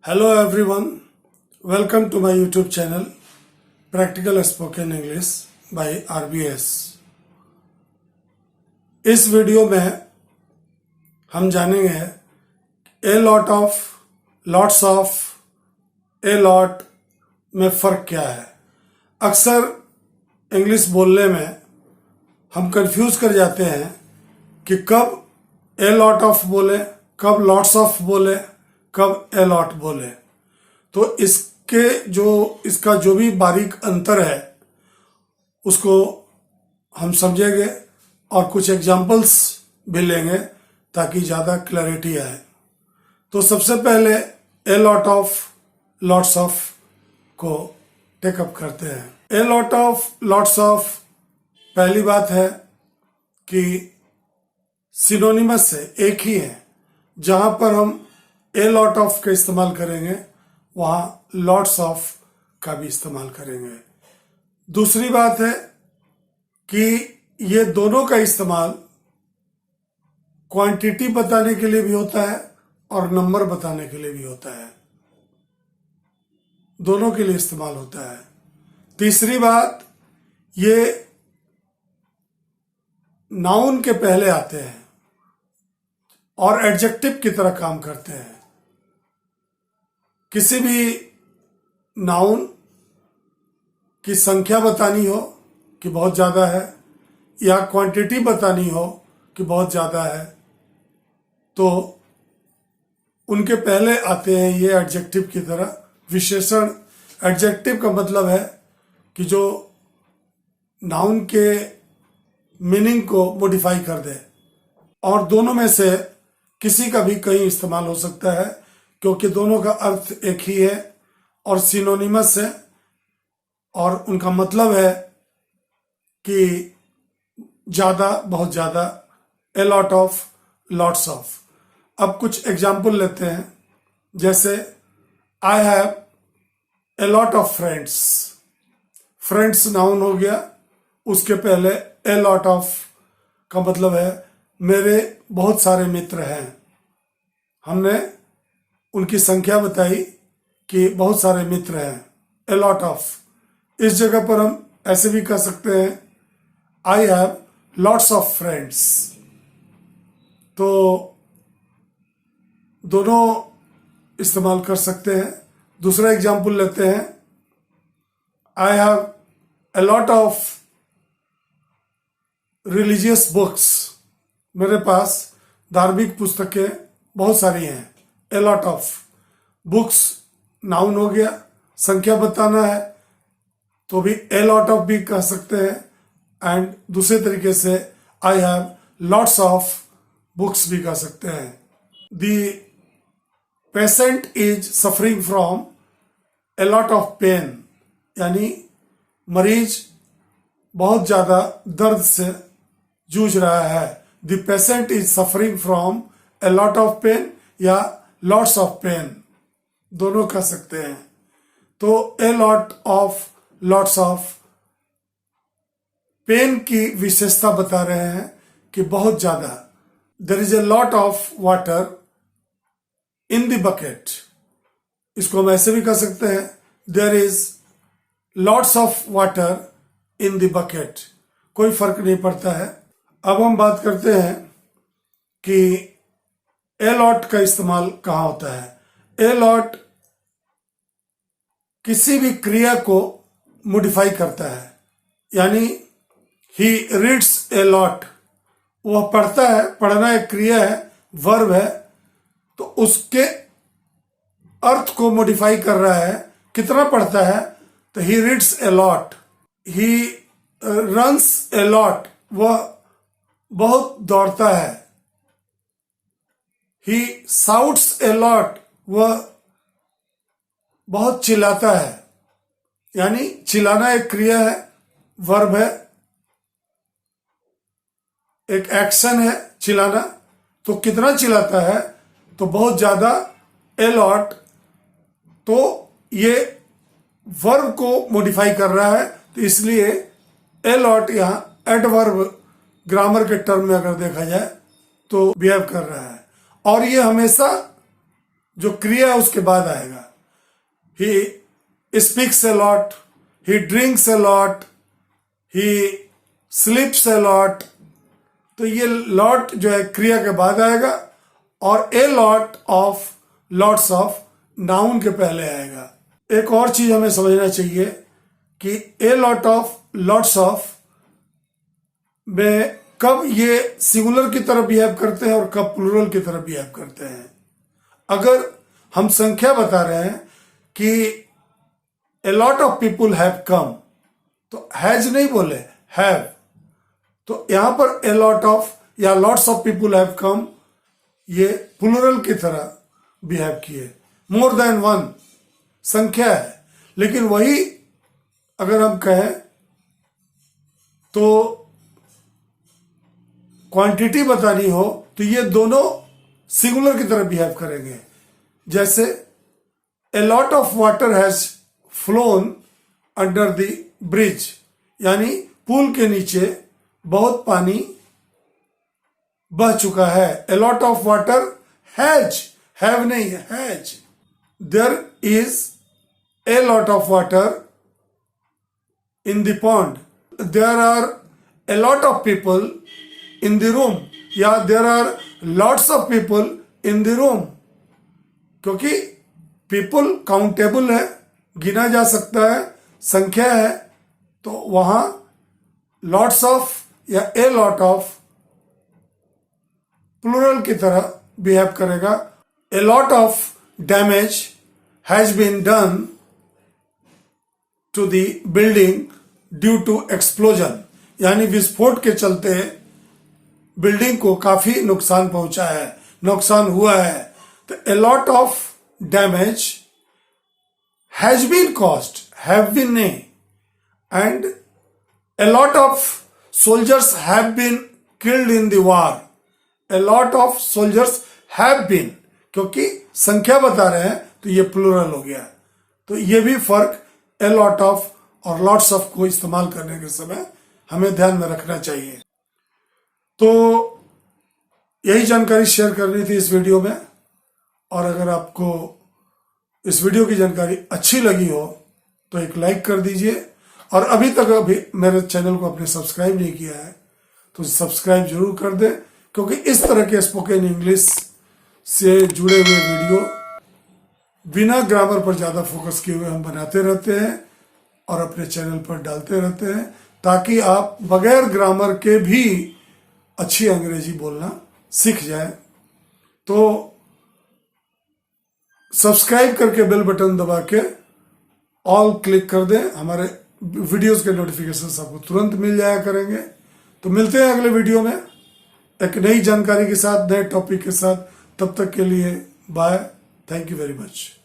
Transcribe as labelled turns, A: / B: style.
A: Hello everyone, welcome to my YouTube channel Practical Spoken English by RBS। इस video में हम जानेंगे ए lot of, lots of, a lot में फ़र्क क्या है। अक्सर इंग्लिश बोलने में हम कंफ्यूज कर जाते हैं कि कब ए लॉट ऑफ बोले, कब लॉट्स ऑफ बोले, कब ए लॉट बोले। तो इसका जो भी बारीक अंतर है उसको हम समझेंगे और कुछ एग्जाम्पल्स भी लेंगे ताकि ज़्यादा क्लैरिटी आए। तो सबसे पहले ए लॉट ऑफ, लॉट्स ऑफ को टेकअप करते हैं। ए लॉट ऑफ, लॉट्स ऑफ, पहली बात है कि सिनोनिमस है, एक ही है। जहां पर हम ए लॉट ऑफ का इस्तेमाल करेंगे वहां लॉट्स ऑफ का भी इस्तेमाल करेंगे। दूसरी बात है कि ये दोनों का इस्तेमाल क्वांटिटी बताने के लिए भी होता है और नंबर बताने के लिए भी होता है, दोनों के लिए इस्तेमाल होता है। तीसरी बात, ये नाउन के पहले आते हैं और एडजेक्टिव की तरह काम करते हैं। किसी भी नाउन की संख्या बतानी हो कि बहुत ज़्यादा है या क्वांटिटी बतानी हो कि बहुत ज़्यादा है, तो उनके पहले आते हैं ये एडजेक्टिव की तरह विशेषण। एडजेक्टिव का मतलब है कि जो नाउन के मीनिंग को मॉडिफाई कर दे, और दोनों में से किसी का भी कहीं इस्तेमाल हो सकता है क्योंकि दोनों का अर्थ एक ही है और सिनोनिमस है और उनका मतलब है कि ज़्यादा, बहुत ज़्यादा, ए लॉट ऑफ, लॉट्स ऑफ। अब कुछ एग्जाम्पल लेते हैं, जैसे I have a lot of friends. Friends noun हो गया, उसके पहले ए लॉट ऑफ का मतलब है मेरे बहुत सारे मित्र हैं। हमने उनकी संख्या बताई कि बहुत सारे मित्र हैं, ए लॉट ऑफ। इस जगह पर हम ऐसे भी कह सकते हैं आई हैव लॉट्स ऑफ फ्रेंड्स। तो दोनों इस्तेमाल कर सकते हैं। दूसरा एग्जाम्पल लेते हैं, I have a lot of religious books. मेरे पास धार्मिक पुस्तकें बहुत सारी हैं, ए लॉट ऑफ। बुक्स नाउन हो गया, संख्या बताना है तो भी ए लॉट ऑफ भी कह सकते हैं, एंड दूसरे तरीके से I have lots of books भी कह सकते हैं। The patient is suffering from a lot of pain, यानी मरीज बहुत ज्यादा दर्द से जूझ रहा है। The patient is suffering from a lot of pain या लॉट्स ऑफ पेन, दोनों कह सकते हैं। तो a lot of, lots of, pain की विशेषता बता रहे हैं कि बहुत ज्यादा। There is a lot of water in the bucket. इसको हम ऐसे भी कह सकते हैं, there is lots of water in the bucket. कोई फर्क नहीं पड़ता है। अब हम बात करते हैं कि ए लॉट का इस्तेमाल कहाँ होता है। ए लॉट किसी भी क्रिया को मॉडिफाई करता है, यानी ही रीड्स ए लॉट, वह पढ़ता है। पढ़ना एक क्रिया है, वर्ब है, तो उसके अर्थ को मॉडिफाई कर रहा है। कितना पढ़ता है, तो he reads a lot. He runs a lot, वह बहुत दौड़ता है। ही साउट्स ए लॉट, वह बहुत चिल्लाता है। यानी चिल्लाना एक क्रिया है, वर्ब है, एक एक्शन है चिल्लाना। तो कितना चिल्लाता है, तो बहुत ज्यादा, ए लॉट। तो ये वर्ब को मॉडिफाई कर रहा है, तो इसलिए ए लॉट यहां एडवर्ब ग्रामर के टर्म में अगर देखा जाए तो बिहेव कर रहा है। और ये हमेशा जो क्रिया है उसके बाद आएगा। He speaks a lot, he drinks a lot, he स्लीप्स a lot. तो ये लॉट जो है क्रिया के बाद आएगा, और ए lot of lots of noun के पहले आएगा। एक और चीज हमें समझना चाहिए कि ए लॉट ऑफ लॉट्स ऑफ में कब ये सिंगुलर की तरह बिहेव करते हैं और कब प्लूरल की तरह बिहेव करते हैं। अगर हम संख्या बता रहे हैं कि ए lot of people have come, तो हैज नहीं बोले, हैव। तो यहां पर ए लॉट ऑफ या lots of people have come, ये प्लूरल की तरह बिहेव किए। मोर देन वन संख्या है, लेकिन वही अगर हम कहें तो क्वांटिटी बतानी हो तो ये दोनों सिंगुलर की तरह बिहेव करेंगे। जैसे a lot of water has flown under the bridge, यानी पुल के नीचे बहुत पानी बह चुका है। A lot of water has, have नहीं है, has. There is a lot of water in the pond. There are a lot of people in the room, या there are lots of people in the room। क्योंकि people countable है, गिना जा सकता है, संख्या है, तो वहां lots of या a lot of प्लूरल की तरह बिहेव करेगा। A lot of damage has been done to the building due to explosion, यानी विस्फोट के चलते बिल्डिंग को काफी नुकसान पहुंचा है, नुकसान हुआ है। तो a lot of damage has been caused, have been नहीं, and a lot of soldiers have been killed in the war. A lot of soldiers have been, क्योंकि संख्या बता रहे हैं तो ये प्लूरल हो गया। तो ये भी फर्क ए लॉट ऑफ और लॉट्स ऑफ को इस्तेमाल करने के समय हमें ध्यान में रखना चाहिए। तो यही जानकारी शेयर करनी थी इस वीडियो में, और अगर आपको इस वीडियो की जानकारी अच्छी लगी हो तो एक लाइक कर दीजिए, और अभी तक मेरे चैनल को आपने सब्सक्राइब नहीं किया है तो सब्सक्राइब जरूर कर दें, क्योंकि इस तरह के स्पोकन इंग्लिश से जुड़े हुए वीडियो बिना ग्रामर पर ज्यादा फोकस किए हुए हम बनाते रहते हैं और अपने चैनल पर डालते रहते हैं, ताकि आप बगैर ग्रामर के भी अच्छी अंग्रेजी बोलना सीख जाए। तो सब्सक्राइब करके बेल बटन दबा के ऑल क्लिक कर दें, हमारे वीडियोस के नोटिफिकेशन आपको तुरंत मिल जाया करेंगे। तो मिलते हैं अगले वीडियो में एक नई जानकारी के साथ, नए टॉपिक के साथ। तब तक के लिए bye, thank you very much.